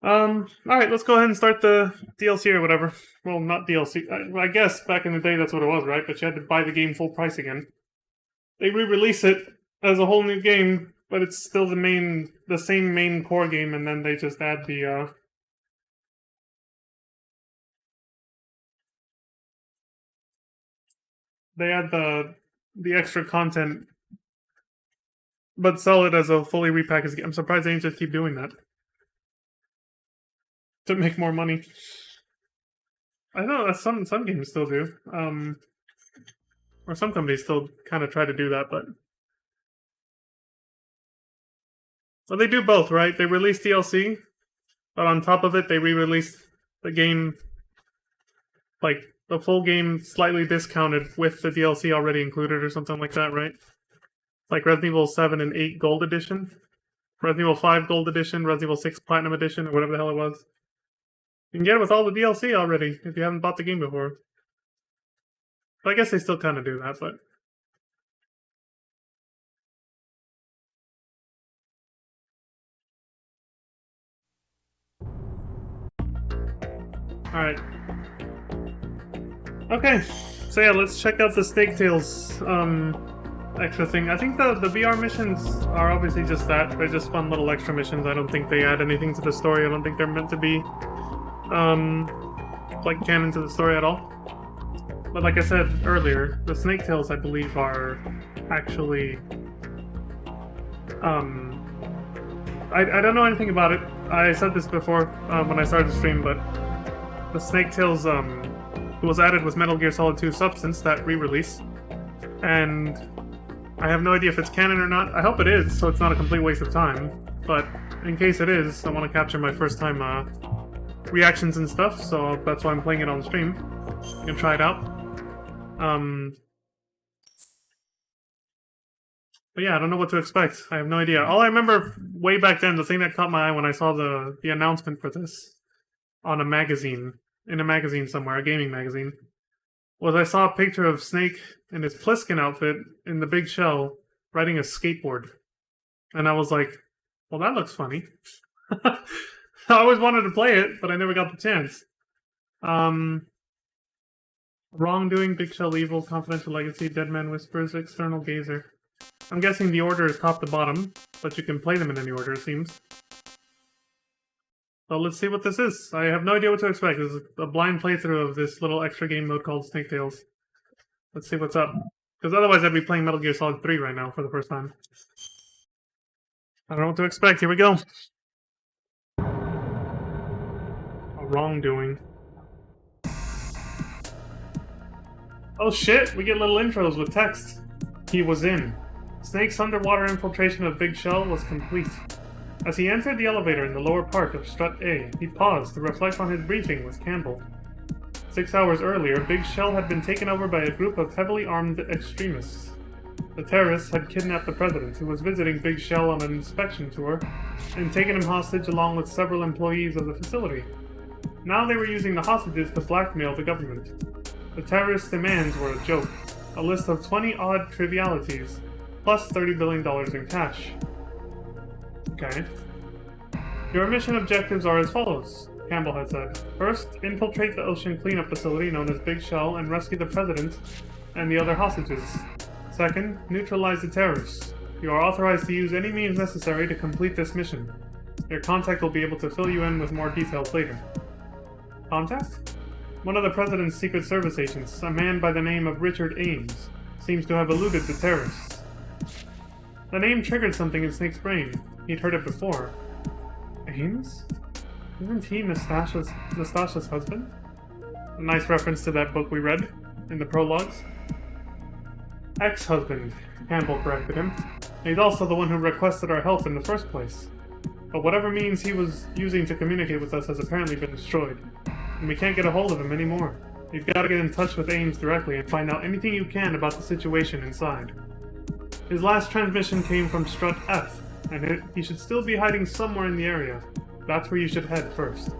Alright, let's go ahead and start the DLC or whatever. Well, not DLC. I guess back in the day that's what it was, right? But you had to buy the game full price again. They re-release it as a whole new game, but it's still the same main core game, and then they just add the extra content, but sell it as a fully repackaged game. I'm surprised they didn't just keep doing that to make more money. I know that some games still do. Or some companies still kind of try to do that, but well, they do both, right? They release DLC, but on top of it, they re-release the game, like the full game, slightly discounted with the DLC already included, or something like that, right? Like Resident Evil 7 and 8 Gold Edition, Resident Evil 5 Gold Edition, Resident Evil 6 Platinum Edition, or whatever the hell it was. You can get it with all the DLC already if you haven't bought the game before. But I guess they still kind of do that, but... Alright. Okay, so yeah, let's check out the Snake Tales extra thing. I think the VR missions are obviously just that. They're just fun little extra missions. I don't think they add anything to the story. I don't think they're meant to be like canon to the story at all. But like I said earlier, the Snake Tales, I believe, are actually... I don't know anything about it. I said this before when I started the stream, but the Snake Tales was added with Metal Gear Solid 2 Substance, that re-release. And I have no idea if it's canon or not. I hope it is, so it's not a complete waste of time. But in case it is, I want to capture my first time reactions and stuff, so that's why I'm playing it on stream. You can try it out. But yeah, I don't know what to expect. I have no idea. All I remember way back then, the thing that caught my eye when I saw the announcement for this on a magazine, in a magazine somewhere, a gaming magazine, was I saw a picture of Snake in his Pliskin outfit in the big shell riding a skateboard. And I was like, well, that looks funny. I always wanted to play it, but I never got the chance. Wrongdoing, Big Shell Evil, Confidential Legacy, Dead Man Whispers, External Gazer. I'm guessing the order is top to bottom, but you can play them in any order, it seems. So let's see what this is. I have no idea what to expect. This is a blind playthrough of this little extra game mode called Snake Tales. Let's see what's up. Because otherwise I'd be playing Metal Gear Solid 3 right now for the first time. I don't know what to expect. Here we go. A wrongdoing. Oh shit, we get little intros with text. He was in. Snake's underwater infiltration of Big Shell was complete. As he entered the elevator in the lower part of Strut A, he paused to reflect on his briefing with Campbell. 6 hours earlier, Big Shell had been taken over by a group of heavily armed extremists. The terrorists had kidnapped the president, who was visiting Big Shell on an inspection tour, and taken him hostage along with several employees of the facility. Now they were using the hostages to blackmail the government. The terrorists' demands were a joke, a list of 20-odd trivialities, plus $30 billion in cash. Okay. Your mission objectives are as follows, Campbell had said. First, infiltrate the ocean cleanup facility known as Big Shell and rescue the president and the other hostages. Second, neutralize the terrorists. You are authorized to use any means necessary to complete this mission. Your contact will be able to fill you in with more details later. Contact? One of the president's Secret Service agents, a man by the name of Richard Ames, seems to have eluded the terrorists. The name triggered something in Snake's brain. He'd heard it before. Ames? Isn't he Nastasha's husband? A nice reference to that book we read in the prologues. Ex-husband, Campbell corrected him. He's also the one who requested our help in the first place. But whatever means he was using to communicate with us has apparently been destroyed. And we can't get a hold of him anymore. You've got to get in touch with Ames directly and find out anything you can about the situation inside. His last transmission came from Strut F, and he should still be hiding somewhere in the area. That's where you should head first.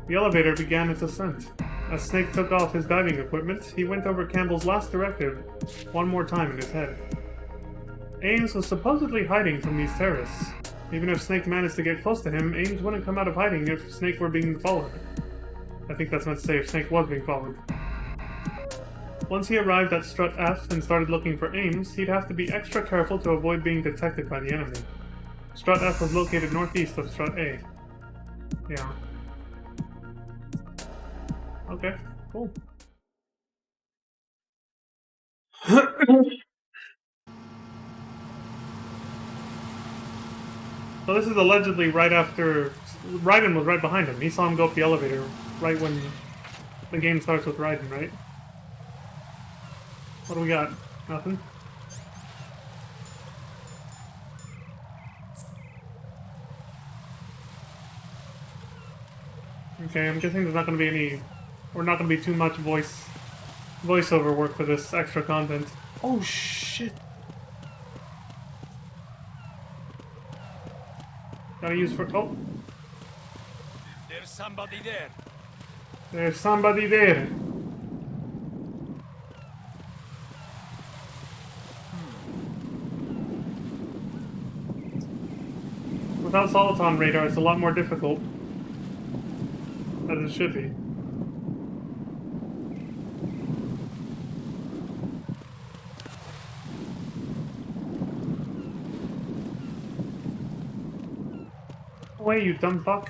The elevator began its ascent. As Snake took off his diving equipment, he went over Campbell's last directive one more time in his head. Ames was supposedly hiding from these terrorists. Even if Snake managed to get close to him, Ames wouldn't come out of hiding if Snake were being followed. I think that's meant to say if Snake was being followed. Once he arrived at Strut F and started looking for Ames, he'd have to be extra careful to avoid being detected by the enemy. Strut F was located northeast of Strut A. Yeah. Okay, cool. So this is allegedly right after... Raiden was right behind him. He saw him go up the elevator right when the game starts with Raiden, right? What do we got? Nothing? Okay, I'm guessing there's not going to be any... Or not going to be too much voiceover work for this extra content. Oh, shit! Gotta use for... Oh! There's somebody there. There's somebody there. Without Soliton radar, it's a lot more difficult. As it should be. Away, you dumb fuck.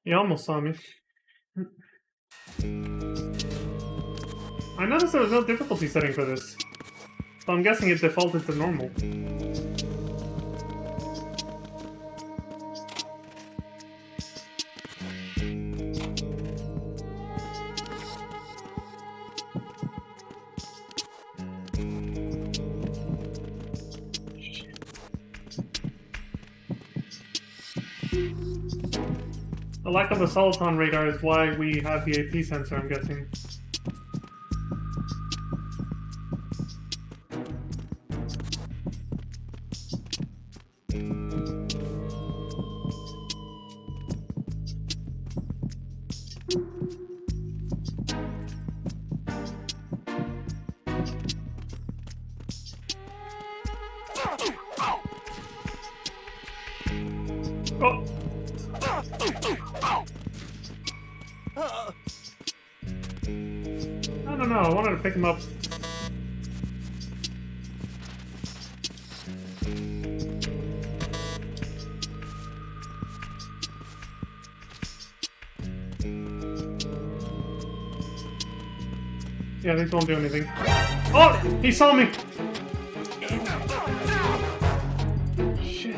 He almost saw me. I noticed there was no difficulty setting for this, so I'm guessing it defaulted to normal. The lack of a Soliton radar is why we have the AP sensor, I'm guessing. Oh! I don't know, I wanted to pick him up. Yeah, these won't do anything. Oh! He saw me! Shit.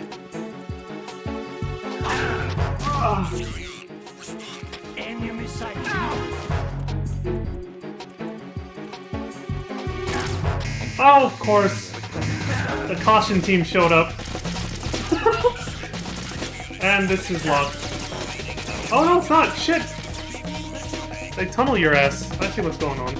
Ah. Enemy sight. Oh, of course. The caution team showed up. And this is locked. Oh no, it's not! Shit! They tunnel your ass. I see what's going on.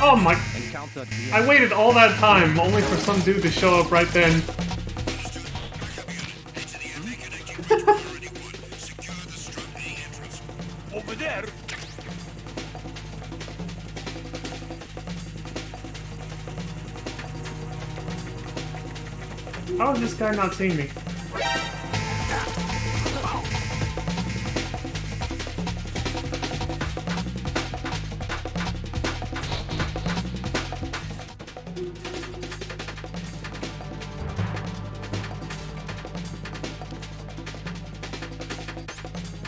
Oh my... I waited all that time, only for some dude to show up right then. Over there. How is this guy not seeing me?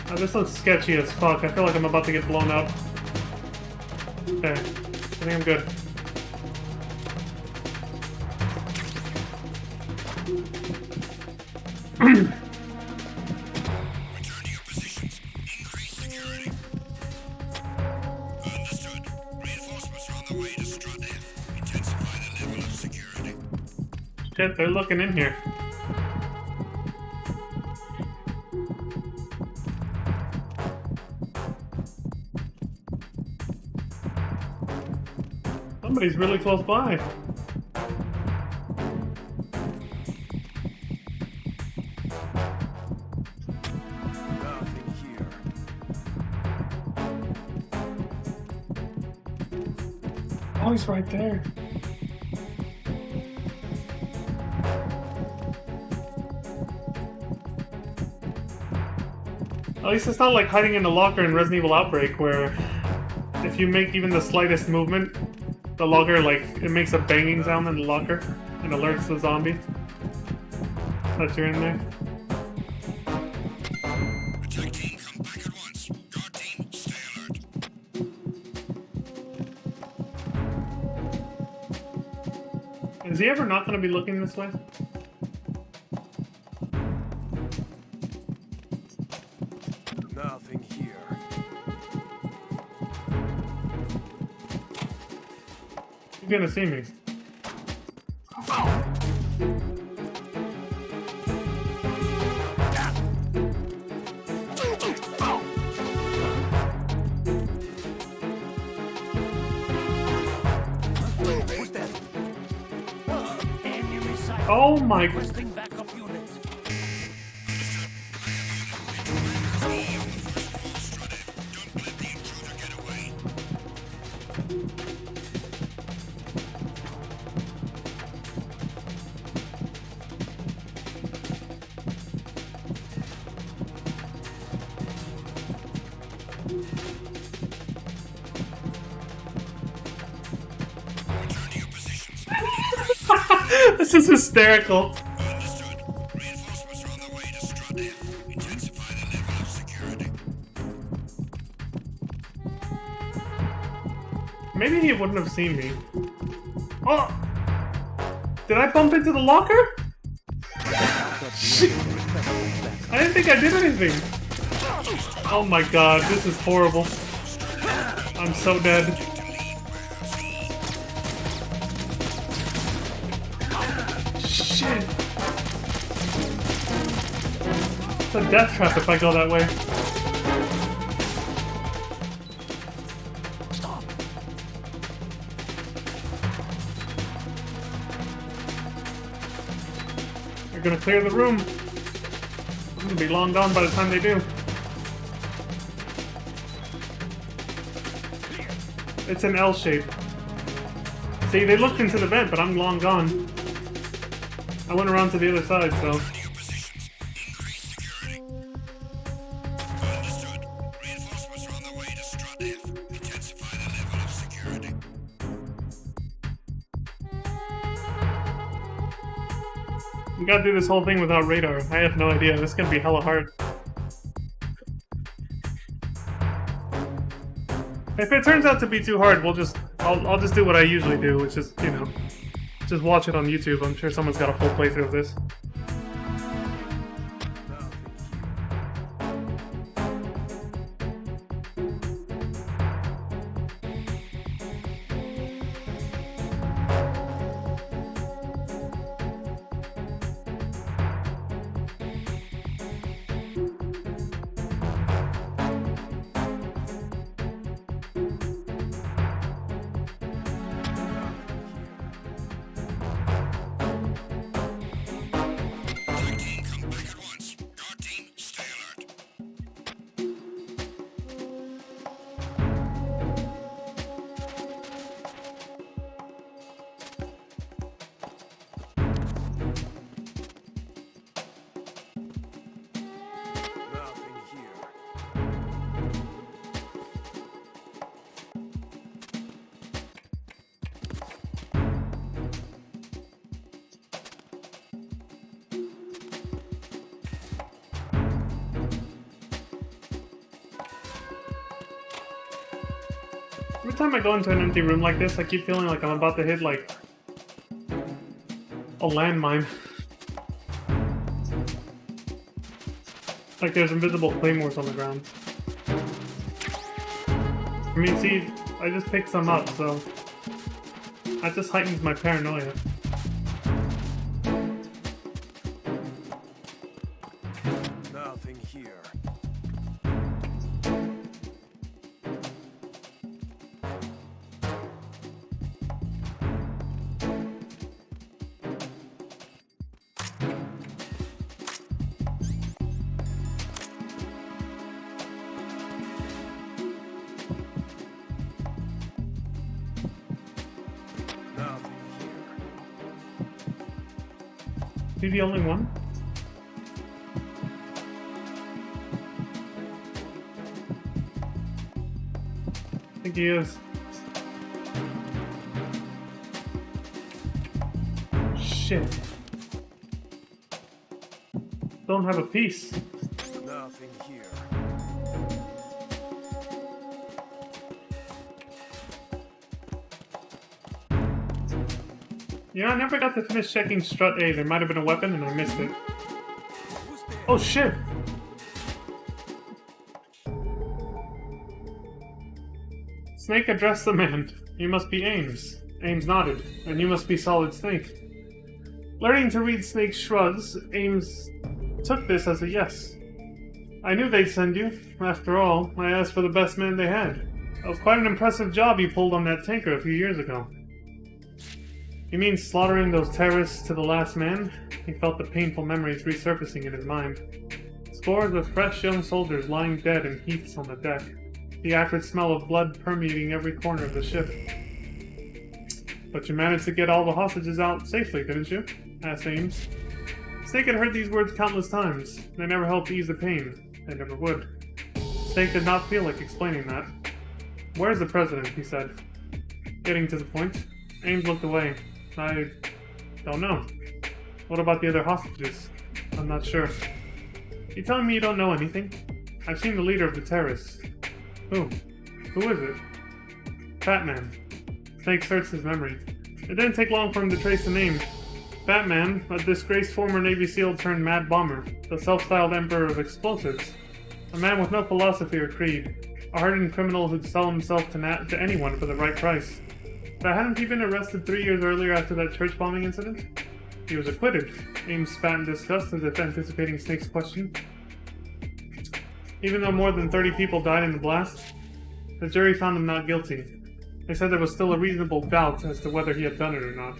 Oh, this looks sketchy as fuck. I feel like I'm about to get blown up. Okay. I think I'm good. Shit, they're looking in here. Somebody's really close by. Nothing here. Oh, he's right there. At least it's not like hiding in a locker in Resident Evil Outbreak, where if you make even the slightest movement, the locker, like, it makes a banging sound in the locker and alerts the zombie that you're in there. Attack team, come back at once. Guard team, stay alert. Is he ever not going to be looking this way? Nothing here. He's gonna see me. Who's that? Enemy sight. Oh my... Requesting backup unit. Don't let the intruder get away. Return to your positions. This is hysterical. Understood. Reinforcements are on their way to Strut F. Intensify the level of security. Maybe he wouldn't have seen me. Oh! Did I bump into the locker? Shit. I didn't think I did anything. Oh my god, this is horrible. I'm so dead. Shit. It's a death trap if I go that way. Stop. They're gonna clear the room. I'm gonna be long gone by the time they do. It's an L shape. See, they looked into the vent, but I'm long gone. I went around to the other side, so... To your positions. Increase security. Understood. Reinforcements are on their way to Strut F. Intensify the level of security. We gotta do this whole thing without radar. I have no idea. This is gonna be hella hard. If it turns out to be too hard, I'll just do what I usually do, which is, you know, just watch it on YouTube. I'm sure someone's got a full playthrough of this. Attack team, come back at once. Guard team, stay alert. Nothing here. Every time I go into an empty room like this, I keep feeling like I'm about to hit, like, a landmine. Like there's invisible claymores on the ground. I mean, see, I just picked some up, so... That just heightens my paranoia. he the only one? I think he is. Shit. Don't have a piece. Nothing here. You know, I never got to finish checking strut A. There might have been a weapon and I missed it. Who's there? Oh shit! Snake addressed the man. You must be Ames. Ames nodded. And you must be Solid Snake. Learning to read Snake's shrugs, Ames took this as a yes. I knew they'd send you. After all, I asked for the best man they had. It was quite an impressive job you pulled on that tanker a few years ago. You mean slaughtering those terrorists to the last man? He felt the painful memories resurfacing in his mind. Scores of fresh young soldiers lying dead in heaps on the deck. The acrid smell of blood permeating every corner of the ship. But you managed to get all the hostages out safely, didn't you? Asked Ames. Snake had heard these words countless times. They never helped ease the pain. They never would. Snake did not feel like explaining that. Where's the president? He said. Getting to the point. Ames looked away. I don't know. What about the other hostages? I'm not sure. You telling me you don't know anything? I've seen the leader of the terrorists. Who? Who is it? Batman. Snake searched his memory. It didn't take long for him to trace the name. Batman, a disgraced former Navy SEAL turned mad bomber, the self-styled emperor of explosives. A man with no philosophy or creed. A hardened criminal who'd sell himself to anyone for the right price. But hadn't he been arrested 3 years earlier after that church bombing incident? He was acquitted. Ames spat in disgust as if anticipating Snake's question. Even though more than 30 people died in the blast, the jury found him not guilty. They said there was still a reasonable doubt as to whether he had done it or not.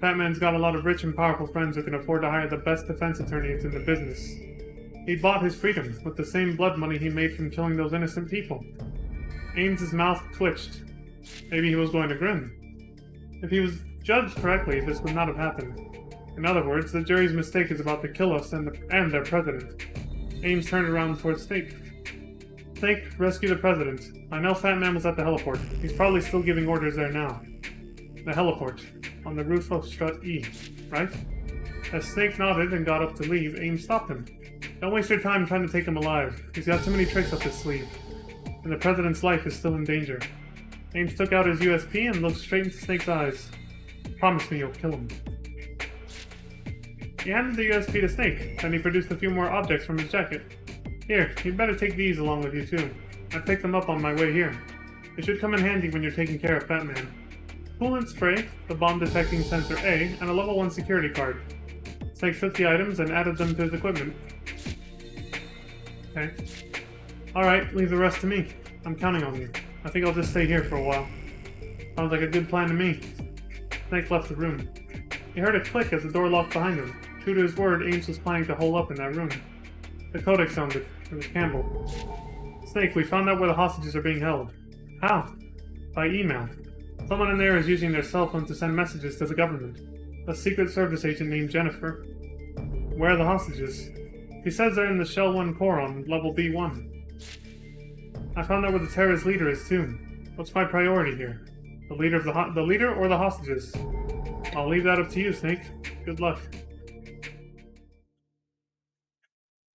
Batman's got a lot of rich and powerful friends who can afford to hire the best defense attorneys in the business. He bought his freedom with the same blood money he made from killing those innocent people. Ames's mouth twitched. Maybe he was going to grin. If he was judged correctly, this would not have happened. In other words, the jury's mistake is about to kill us and their president. Ames turned around towards Snake. Snake, rescue the president. I know Fat Man was at the heliport. He's probably still giving orders there now. The heliport. On the roof of Strut E, right? As Snake nodded and got up to leave, Ames stopped him. Don't waste your time trying to take him alive. He's got too many tricks up his sleeve. And the president's life is still in danger. Ames took out his USP and looked straight into Snake's eyes. Promise me you'll kill him. He handed the USP to Snake, then he produced a few more objects from his jacket. Here, you'd better take these along with you too. I picked them up on my way here. They should come in handy when you're taking care of Batman. Coolant spray, the bomb detecting sensor A, and a level 1 security card. Snake took the items and added them to his equipment. Okay. Alright, leave the rest to me. I'm counting on you. I think I'll just stay here for a while. Sounds like a good plan to me. Snake left the room. He heard a click as the door locked behind him. True to his word, Ames was planning to hole up in that room. The codex sounded. It was Campbell. Snake, we found out where the hostages are being held. How? By email. Someone in there is using their cell phone to send messages to the government. A Secret Service agent named Jennifer. Where are the hostages? He says they're in the Shell 1 core on level B1. I found out where the terrorist leader is too. What's my priority here? The leader of the leader or the hostages? I'll leave that up to you, Snake. Good luck.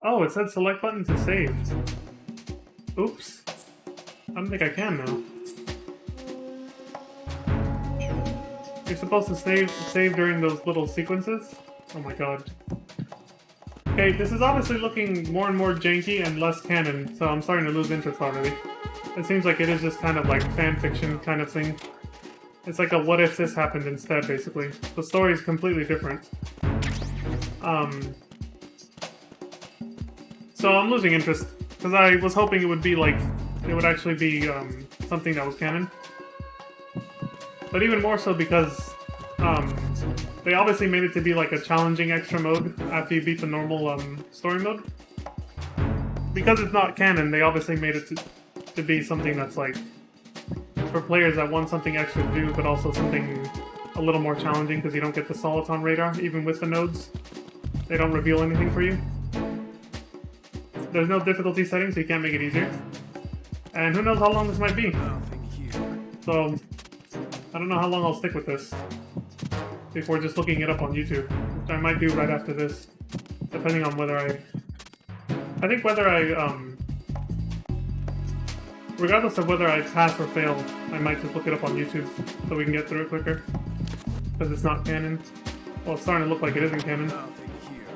Oh, it said select button to save. Oops. I don't think I can now. You're supposed to save during those little sequences? Oh my god. Okay, this is obviously looking more and more janky and less canon, so I'm starting to lose interest already. It seems like it is just kind of like fan fiction kind of thing. It's like a what if this happened instead, basically. The story is completely different. So I'm losing interest, because I was hoping it would be like, it would actually be something that was canon. But even more so because they obviously made it to be like a challenging extra mode after you beat the normal story mode. Because it's not canon, they obviously made it to be something that's like for players that want something extra to do, but also something a little more challenging because you don't get the Soliton radar, even with the nodes. They don't reveal anything for you. There's no difficulty setting, so you can't make it easier. And who knows how long this might be. Nothing here. So, I don't know how long I'll stick with this before just looking it up on YouTube, which I might do right after this, depending on whether I think whether regardless of whether I pass or fail, I might just look it up on YouTube so we can get through it quicker, because it's not canon. Well, it's starting to look like it isn't canon. Nothing here.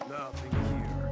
Nothing here.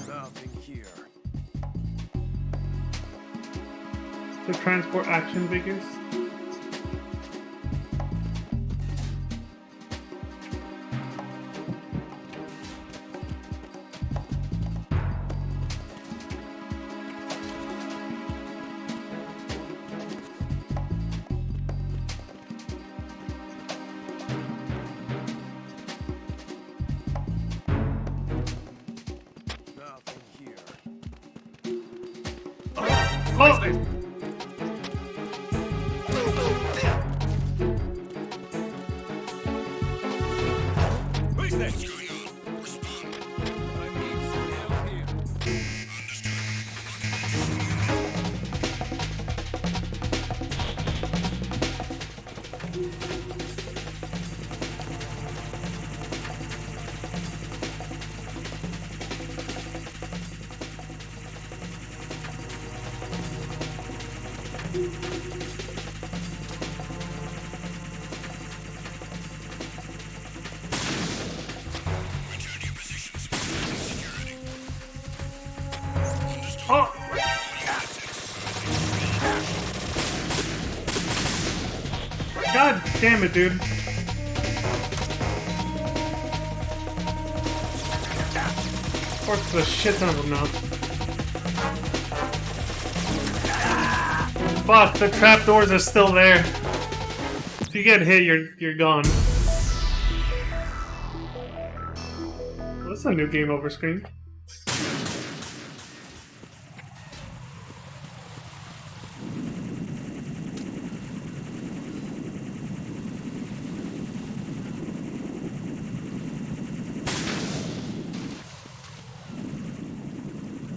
Nothing here. The transport action figures. Nothing here. Oh! Who's this? What's going on? Respond. I need some help here. Return to your positions. Security. Oh! God damn it, dude. Of course, there's a shit ton of them now. Fuck, the trapdoors are still there. If you get hit, you're gone. This is a new game over screen.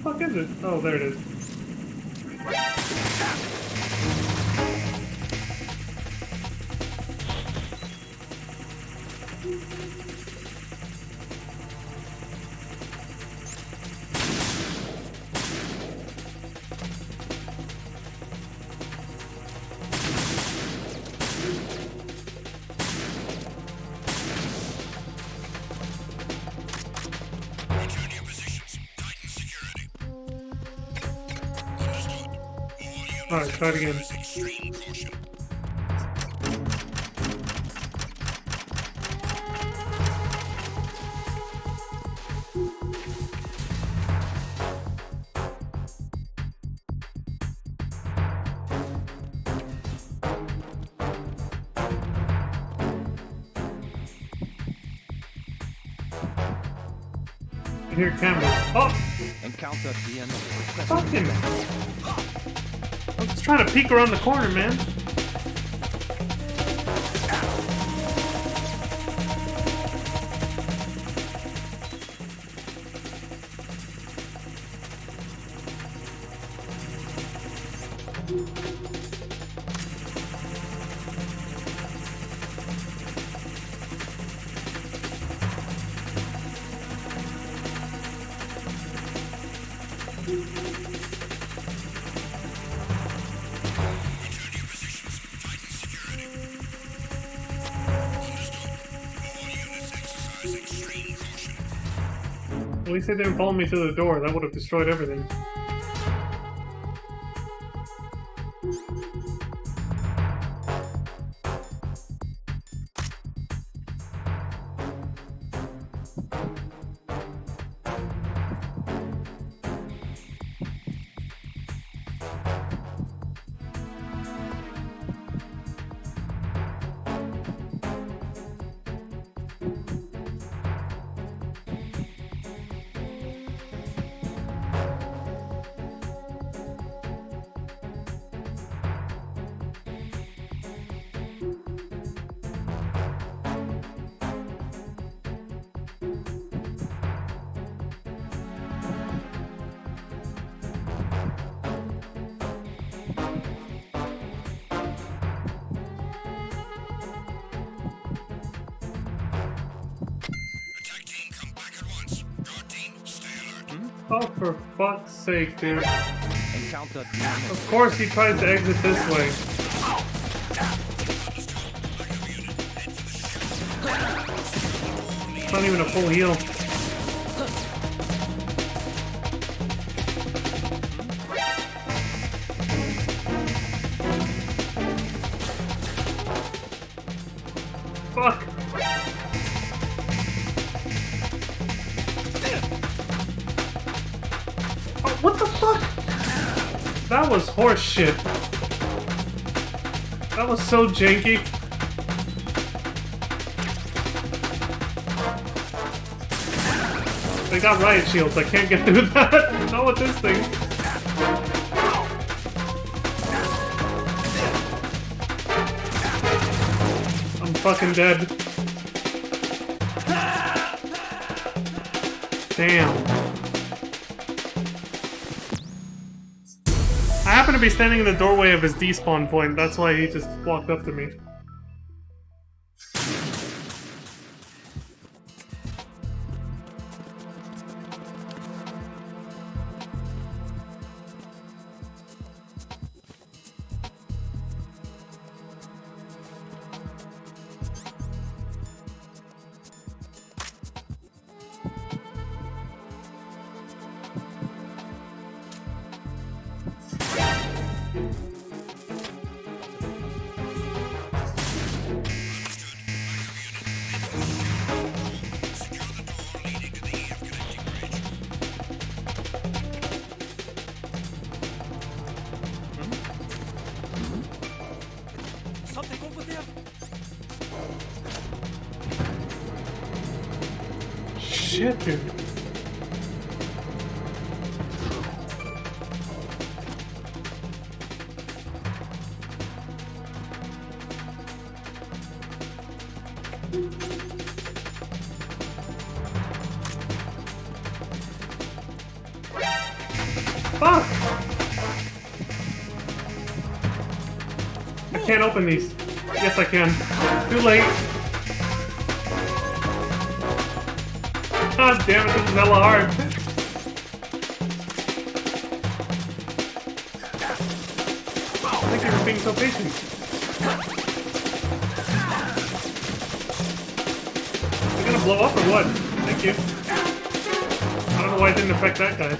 Fuck is it? Oh, there it is. Return to your positions. Tighten security. Understood. All Alright, try it again. units extreme caution. I hear cameras. Oh! Encounter the enemy. Fucking. I'm just trying to peek around the corner, man. At least they didn't follow me to the door. That would have destroyed everything. Attack team, come back at once. Guard team, stay alert. Oh, for fuck's sake, dude. Encounter the enemy. Of course he tries to exit this way. It's not even a full heal. Fuck. Oh, what the fuck? That was horse shit. That was so janky. They got riot shields. I can't get through that. Not with this thing. I'm fucking dead. Damn. I happen to be standing in the doorway of his despawn point. That's why he just walked up to me. Something over there. Shit, dude. Fuck! I can't open these. Yes, I can. Too late. God damn it, this is hella hard. Thank you for being so patient. Is it gonna blow up or what? Thank you. I don't know why it didn't affect that guy.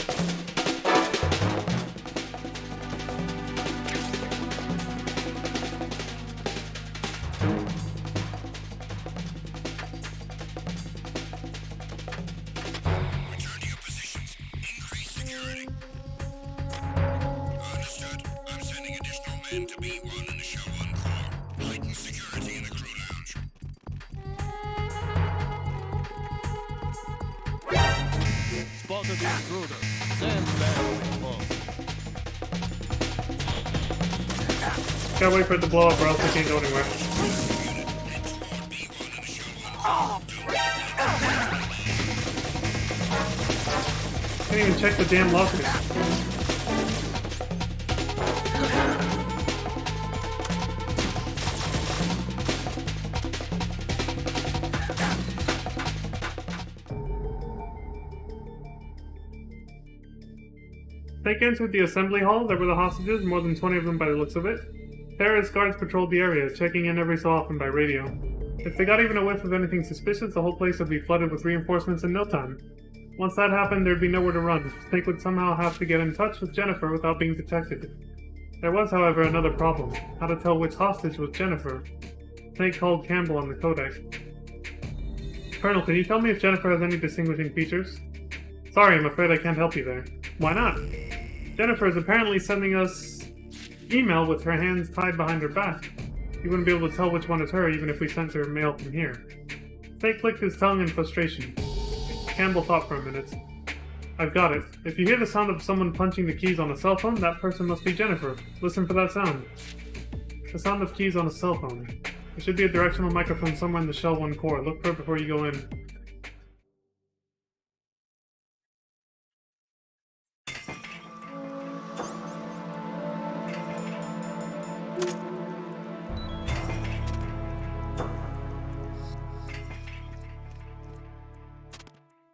Return to your positions. Increase security. Understood. I'm sending additional men to B1 and the Show 1 Core. Heighten security in the crew lounge. Spotted the intruder. Gotta wait for it to blow up or else we can't go anywhere. Can't even check the damn lockers. Snake entered the assembly hall. There were the hostages, more than 20 of them by the looks of it. Paris guards patrolled the area, checking in every so often by radio. If they got even a whiff of anything suspicious, the whole place would be flooded with reinforcements in no time. Once that happened, there'd be nowhere to run. Snake would somehow have to get in touch with Jennifer without being detected. There was, however, another problem. How to tell which hostage was Jennifer. Snake called Campbell on the codec. Colonel, can you tell me if Jennifer has any distinguishing features? Sorry, I'm afraid I can't help you there. Why not? Jennifer is apparently sending us email with her hands tied behind her back. You wouldn't be able to tell which one is her even if we sent her mail from here. Snake clicked his tongue in frustration. Campbell thought for a minute. I've got it. If you hear the sound of someone punching the keys on a cell phone, that person must be Jennifer. Listen for that sound. The sound of keys on a cell phone. There should be a directional microphone somewhere in the Shell 1 core. Look for it before you go in.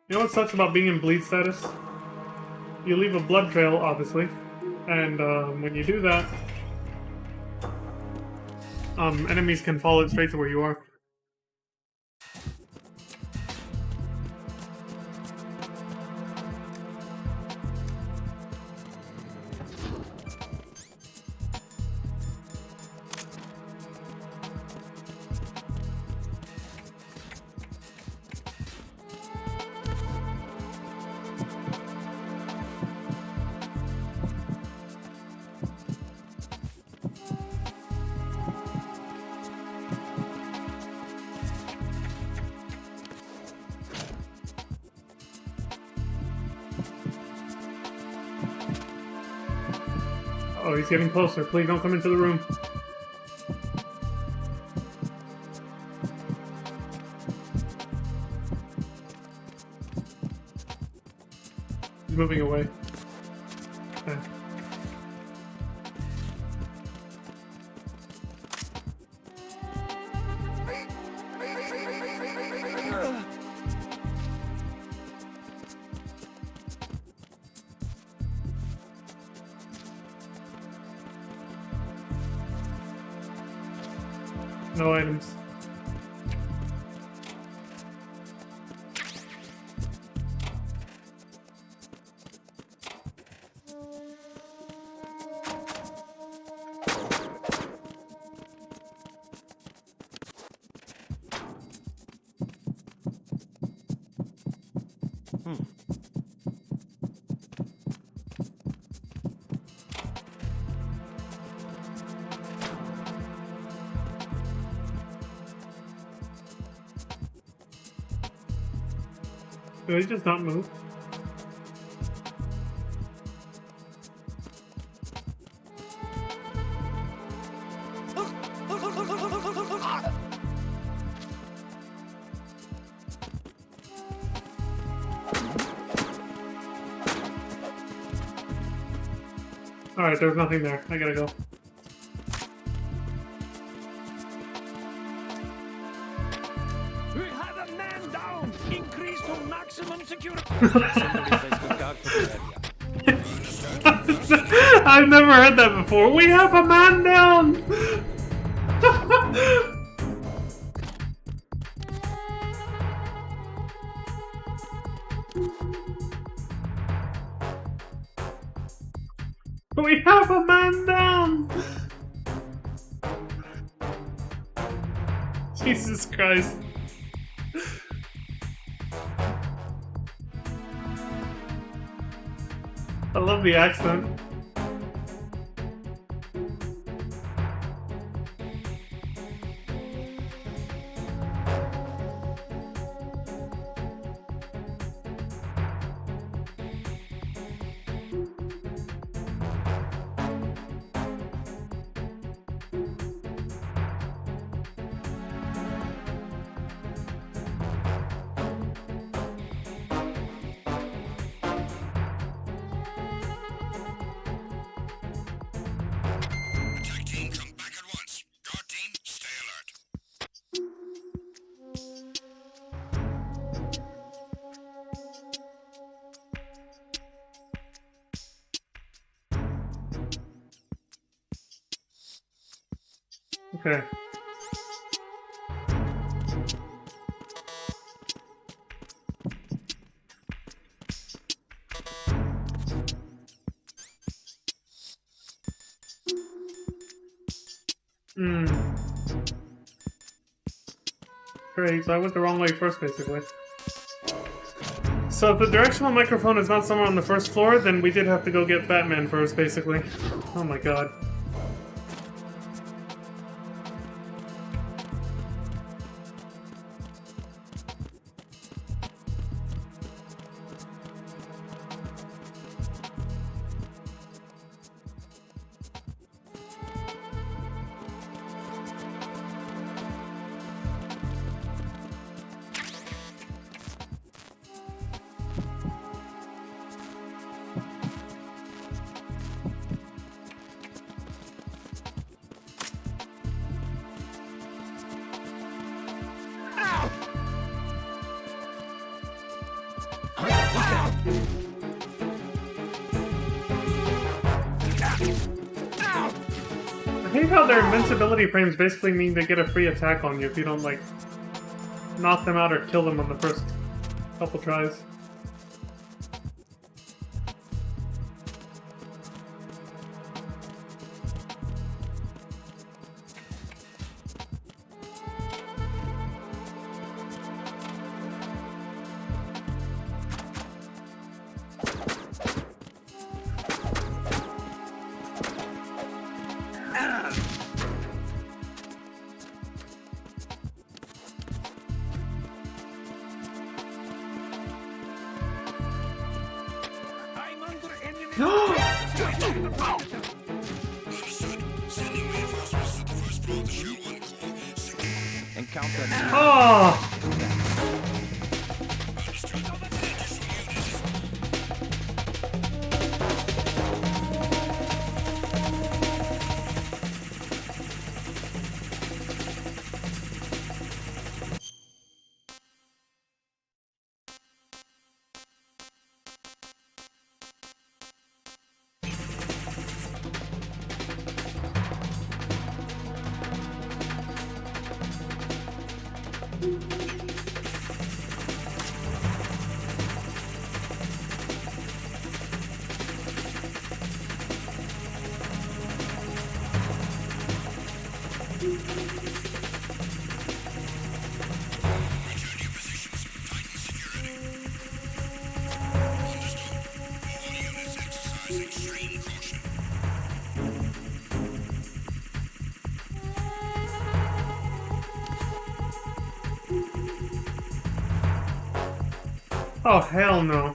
You know what sucks about being in bleed status? You leave a blood trail, obviously, and when you do that, enemies can follow it straight to where you are. Oh, he's getting closer. Please don't come into the room. He's moving away. Okay. No items. Did he just not move? Alright, there's nothing there. I gotta go. We have a man down! Increase to maximum security! I've never heard that before. We have a man down! We have a man down! Jesus Christ. I love the accent. Okay. Hmm. Great, so I went the wrong way first, basically. So if the directional microphone is not somewhere on the first floor, then we did have to go get Batman first, basically. Oh my god. I hate how their invincibility frames basically mean they get a free attack on you if you don't, like, knock them out or kill them on the first couple tries. I'm under enemy. Understood. Sending reinforcements to the first floor of the Shell 1 core. Encounter Oh! Understood. An additional unit is return to your positions. Tighten security. Understood. All units exercise extreme caution. Oh, hell no.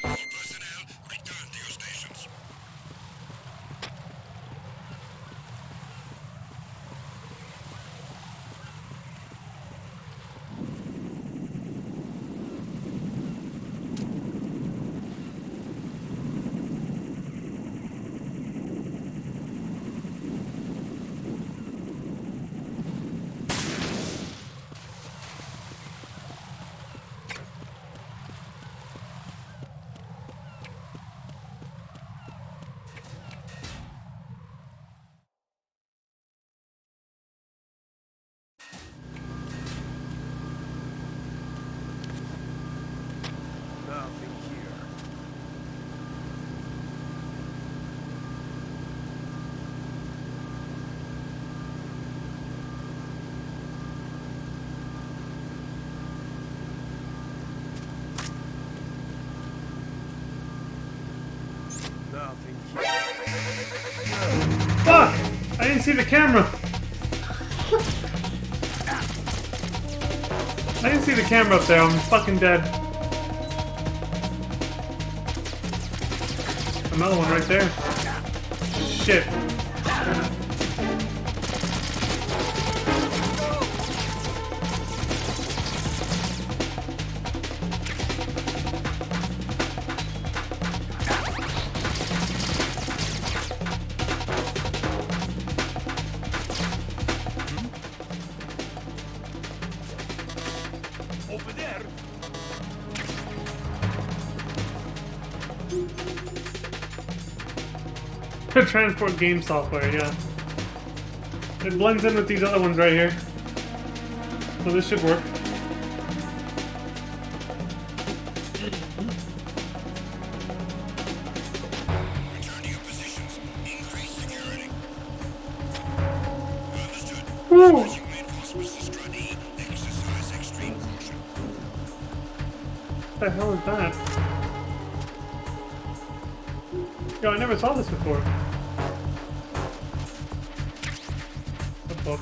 All personnel, return to your stations. Nothing here. Nothing here. Fuck! I didn't see the camera! I didn't see the camera up there. I'm fucking dead. Another one right there. Shit. Over there. Transport game software, yeah. It blends in with these other ones right here. So this should work. Return to your positions. Increase security. Understood. Woo! Switching reinforcements to Strut E. Exercise extreme caution. What the hell is that? Yo, I never saw this before. A book.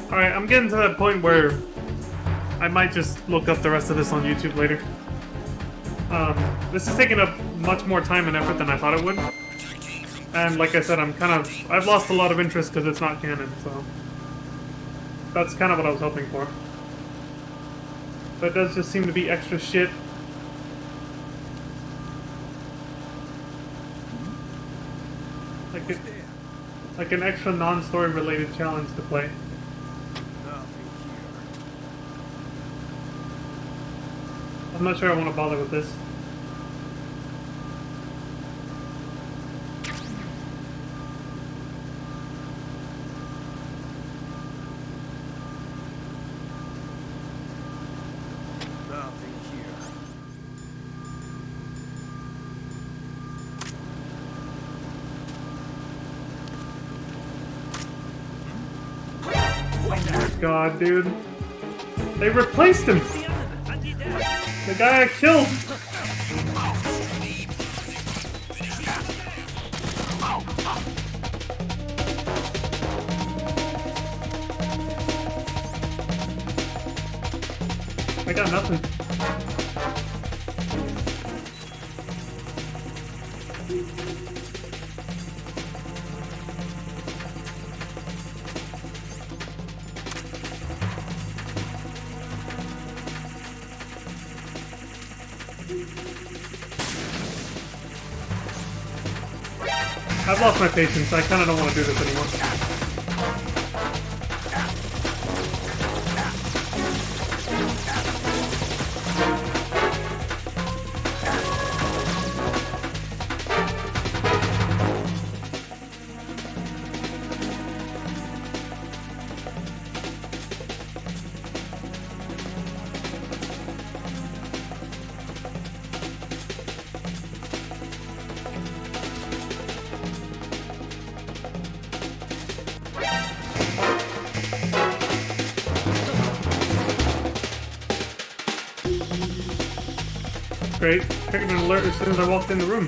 Alright, I'm getting to that point where I might just look up the rest of this on YouTube later. This is taking up much more time and effort than I thought it would. And like I said, I've lost a lot of interest because it's not canon, so... That's kind of what I was hoping for. But it does just seem to be extra shit. Like an extra non-story related challenge to play. Nothing here. I'm not sure I want to bother with this. Nothing here. God, dude. They replaced him! The guy I killed! I got nothing. I've lost my patience. I kind of don't want to do this anymore. Great. Triggered an alert as soon as I walked in the room.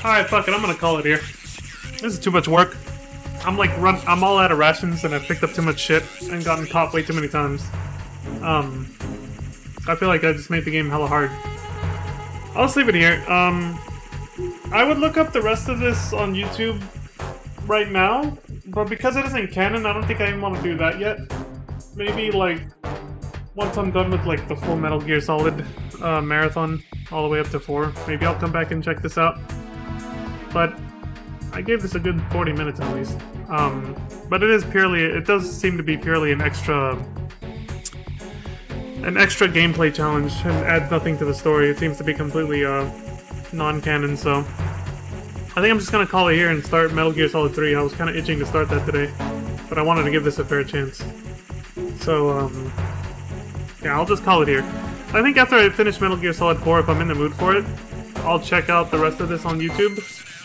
Alright, fuck it. I'm gonna call it here. This is too much work. I'm all out of rations and I've picked up too much shit and gotten caught way too many times. I feel like I just made the game hella hard. I'll just leave it here. I would look up the rest of this on YouTube right now, but because it isn't canon, I don't think I even want to do that yet. Maybe, like, once I'm done with, like, the full Metal Gear Solid marathon all the way up to 4, maybe I'll come back and check this out. But I gave this a good 40 minutes at least. But it does seem to be purely an extra gameplay challenge and add nothing to the story. It seems to be completely non-canon, so I think I'm just gonna call it here and start Metal Gear Solid 3. I was kind of itching to start that today, but I wanted to give this a fair chance. So, yeah, I'll just call it here. I think after I finish Metal Gear Solid 4, if I'm in the mood for it, I'll check out the rest of this on YouTube,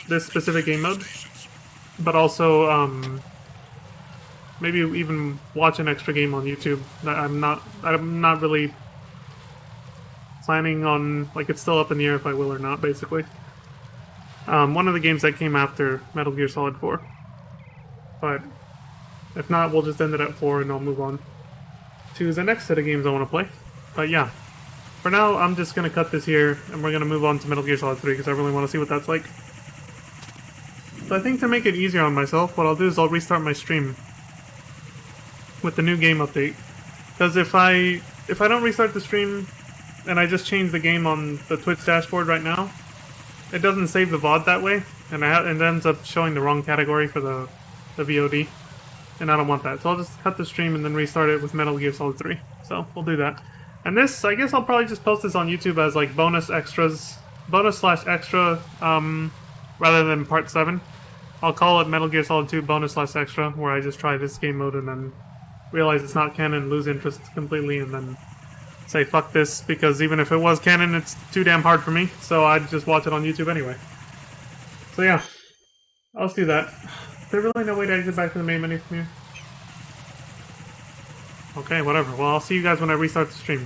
this specific game mode, but also, maybe even watch an extra game on YouTube. I'm not really planning on, like, it's still up in the air if I will or not, basically. One of the games that came after Metal Gear Solid 4. But if not, we'll just end it at 4 and I'll move on to the next set of games I want to play. But yeah, for now, I'm just going to cut this here and we're going to move on to Metal Gear Solid 3 because I really want to see what that's like. So I think to make it easier on myself, what I'll do is I'll restart my stream with the new game update. Because if I don't restart the stream and I just change the game on the Twitch dashboard right now, it doesn't save the VOD that way, and it ends up showing the wrong category for the VOD, and I don't want that. So I'll just cut the stream and then restart it with Metal Gear Solid 3. So we'll do that. And this, I guess I'll probably just post this on YouTube as like bonus/extra, rather than part 7. I'll call it Metal Gear Solid 2 bonus/extra, where I just try this game mode and then realize it's not canon, lose interest completely, and then say fuck this, because even if it was canon, it's too damn hard for me, so I'd just watch it on YouTube anyway. So yeah, I'll just do that. Is there really no way to exit back to the main menu from here? Okay, whatever. Well, I'll see you guys when I restart the stream.